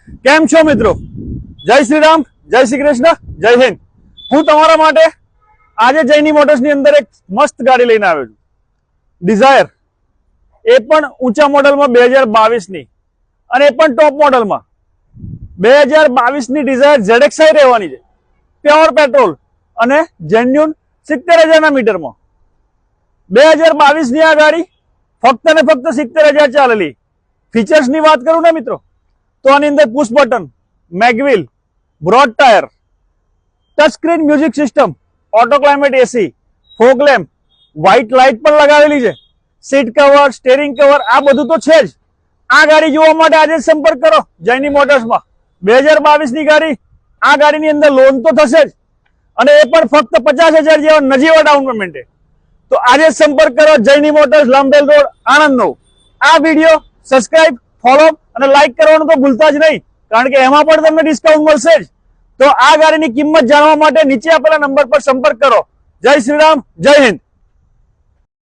કેમ છો મિત્રો? જય શ્રી રામ, જય શ્રી કૃષ્ણ, જય હિન્દ. હું તમારા માટે આજે જયની મોટર્સની અંદર એક મસ્ત ગાડી લઈને આવ્યો છું, ડિઝાયર. એ પણ ઊંચા મોડલમાં 2022 ની, અને એ પણ ટોપ મોડલમાં 2022 ની ડિઝાયર ZXi રહેવાની છે. પ્યોર પેટ્રોલ અને જેન્યુન 70,000 ના મીટરમાં 2022 ની આ ગાડી ફક્ત ને ફક્ત 70,000 ચાલેલી. ફીચર્સ ની વાત કરું ને મિત્રો, તો આની અંદર push button, mag wheel, broad tyre, touch screen music system, auto climate AC, fog lamp, white light પણ લગાવેલી છે, સીટ કવર, સ્ટેરિંગ કવર, આ બધું તો છે જ. આ ગાડી જોવા માટે આજે સંપર્ક કરો જયની મોટર્સમાં. 2022 ની ગાડી, આ ગાડીની અંદર લોન તો થશે જ, અને એ પણ ફક્ત 50,000 જેવા નજીવા ડાઉન પેમેન્ટે. તો આજે સંપર્ક કરો જયની મોટર્સ, લાંબેલ રોડ, આણંદ. આ વિડીયો સબસ્ક્રાઇબ, ફોલો અને લાઈક કરવાનું તો ભૂલતા જ નહીં, કારણ કે એમાં પણ તમને ડિસ્કાઉન્ટ મળશે જ. તો આ ગાડીની કિંમત જાણવા માટે નીચે આપેલા નંબર પર સંપર્ક કરો. જય શ્રી રામ, જય હિન્દ.